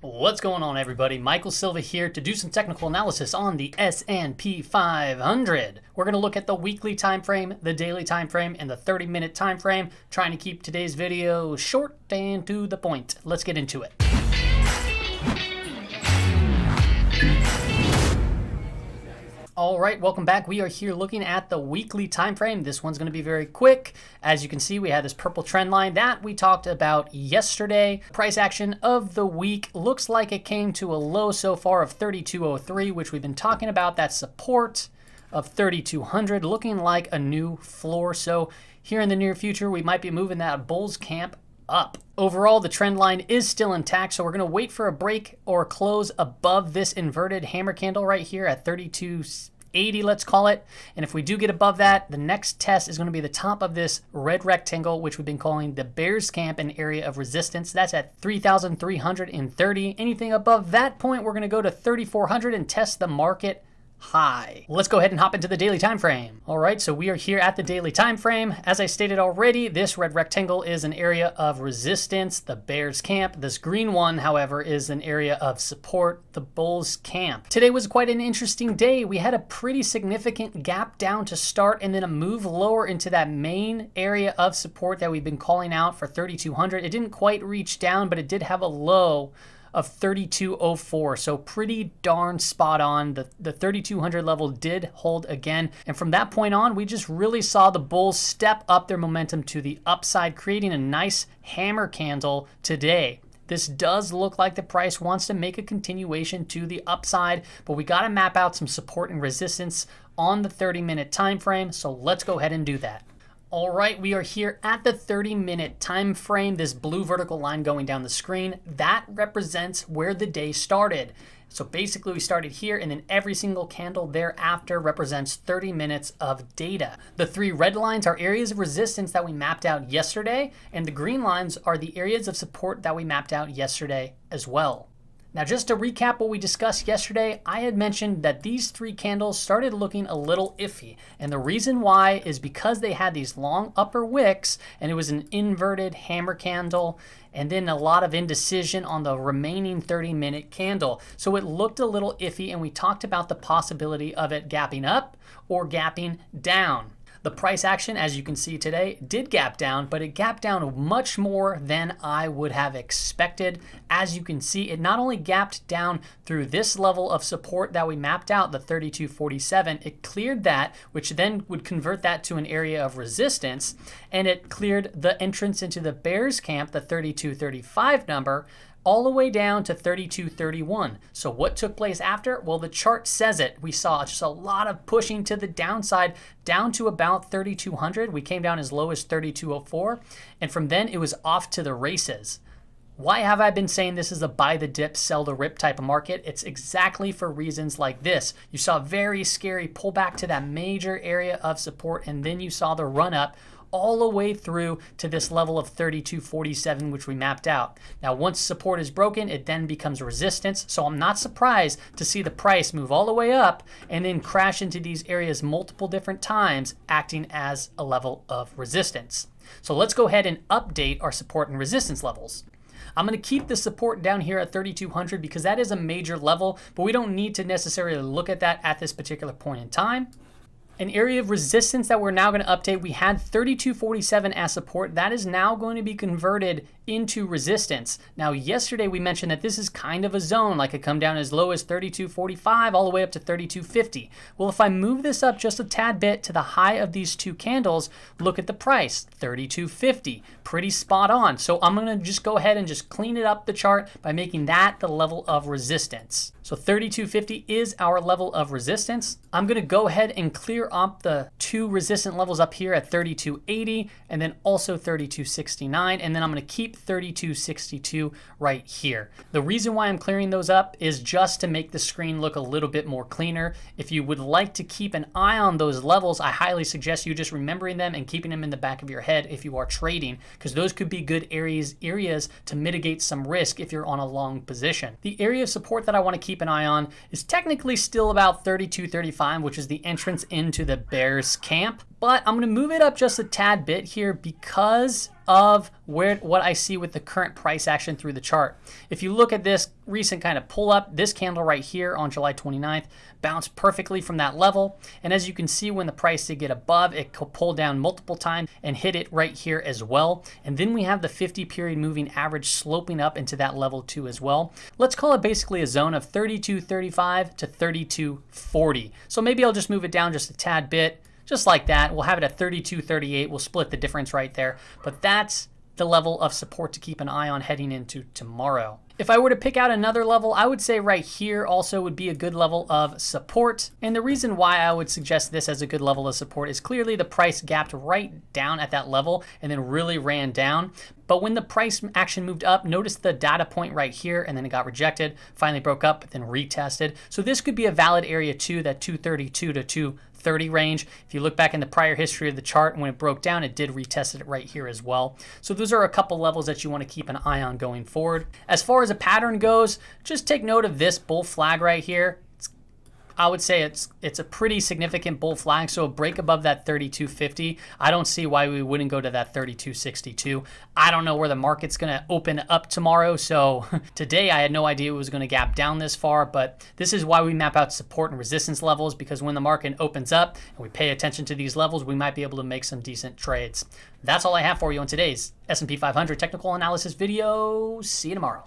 What's going on, everybody? Michael Silva here to do some technical analysis on the S&P 500. We're going to look at the weekly time frame, the daily time frame, and the 30-minute time frame, trying to keep today's video short and to the point. Let's get into it. All right, welcome back. We are here looking at the weekly time frame. This one's going to be very quick. As you can see, we had this purple trend line that we talked about yesterday. Price action of the week looks like it came to a low so far of 3203, which we've been talking about. That support of 3200 looking like a new floor. So here in the near future, we might be moving that bulls camp up. Overall, the trend line is still intact, so we're going to wait for a break or close above this inverted hammer candle right here at 3280, let's call it. And if we do get above that, the next test is going to be the top of this red rectangle, which we've been calling the bear's camp, an area of resistance. That's at 3,330. Anything above that point, we're going to go to 3,400 and test the market high. Let's go ahead and hop into the daily time frame. All right, so we are here at the daily time frame. As I stated already, this red rectangle is an area of resistance, the bear's camp. This green one, however, is an area of support, the bull's camp. Today was quite an interesting day. We had a pretty significant gap down to start and then a move lower into that main area of support that we've been calling out for 3,200. It didn't quite reach down, but it did have a low of 3204, so pretty darn spot on. The 3200 level did hold again, and from that point on, we just really saw the bulls step up their momentum to the upside, creating a nice hammer candle today. This does look like the price wants to make a continuation to the upside, but we got to map out some support and resistance on the 30-minute time frame, so let's go ahead and do that. All right, we are here at the 30-minute time frame. This blue vertical line going down the screen, that represents where the day started. So basically we started here, and then every single candle thereafter represents 30 minutes of data. The three red lines are areas of resistance that we mapped out yesterday, and the green lines are the areas of support that we mapped out yesterday as well. Now, just to recap what we discussed yesterday, I had mentioned that these three candles started looking a little iffy. And the reason why is because they had these long upper wicks and it was an inverted hammer candle and then a lot of indecision on the remaining 30-minute candle. So it looked a little iffy, and we talked about the possibility of it gapping up or gapping down. The price action, as you can see today, did gap down, but it gapped down much more than I would have expected. As you can see, it not only gapped down through this level of support that we mapped out, the 3247, it cleared that, which then would convert that to an area of resistance, and it cleared the entrance into the bear's camp, the 3235 number, all the way down to 3231. So what took place after? Well, the chart says it. We saw just a lot of pushing to the downside down to about 3200. We came down as low as 3204. And from then it was off to the races. Why have I been saying this is a buy the dip, sell the rip type of market? It's exactly for reasons like this. You saw a very scary pullback to that major area of support, and then you saw the run up all the way through to this level of 3247, which we mapped out. Now, once support is broken, it then becomes resistance. So I'm not surprised to see the price move all the way up and then crash into these areas multiple different times, acting as a level of resistance. So let's go ahead and update our support and resistance levels. I'm going to keep the support down here at 3,200 because that is a major level, but we don't need to necessarily look at that at this particular point in time. An area of resistance that we're now going to update, we had 3247 as support. That is now going to be converted into resistance. Now, yesterday we mentioned that this is kind of a zone, like it come down as low as 3245 all the way up to 3250. Well, if I move this up just a tad bit to the high of these two candles, look at the price, 3250, pretty spot on. So I'm going to just go ahead and just clean it up the chart by making that the level of resistance. So 3250 is our level of resistance. I'm going to go ahead and clear up the two resistant levels up here at 3280 and then also 3269, and then I'm going to keep 3262 right here. The reason why I'm clearing those up is just to make the screen look a little bit more cleaner. If you would like to keep an eye on those levels, I highly suggest you just remembering them and keeping them in the back of your head if you are trading, because those could be good areas to mitigate some risk if you're on a long position. The area of support that I want to keep an eye on is technically still about 3235, which is the entrance into the bear's camp. but I'm going to move it up just a tad bit here because of what I see with the current price action through the chart. If you look at this recent kind of pull up, this candle right here on July 29th bounced perfectly from that level. And as you can see, when the price did get above, it could pull down multiple times and hit it right here as well. And then we have the 50 period moving average sloping up into that level too as well. Let's call it basically a zone of 32.35 to 32.40. So maybe I'll just move it down just a tad bit. Just like that. We'll have it at 32.38. We'll split the difference right there. But that's the level of support to keep an eye on heading into tomorrow. If I were to pick out another level, I would say right here also would be a good level of support. And the reason why I would suggest this as a good level of support is clearly the price gapped right down at that level and then really ran down. But when the price action moved up, notice the data point right here, and then it got rejected, finally broke up, then retested. So this could be a valid area too, that 232 to 230 range. If you look back in the prior history of the chart, when it broke down, it did retest it right here as well. So those are a couple levels that you want to keep an eye on going forward. As far as a pattern goes, just take note of this bull flag right here. I would say it's a pretty significant bull flag, so a break above that 32.50, I don't see why we wouldn't go to that 32.62. I don't know where the market's going to open up tomorrow, so today I had no idea it was going to gap down this far, but this is why we map out support and resistance levels, because when the market opens up and we pay attention to these levels, we might be able to make some decent trades. That's all I have for you on today's S&P 500 technical analysis video. See you tomorrow.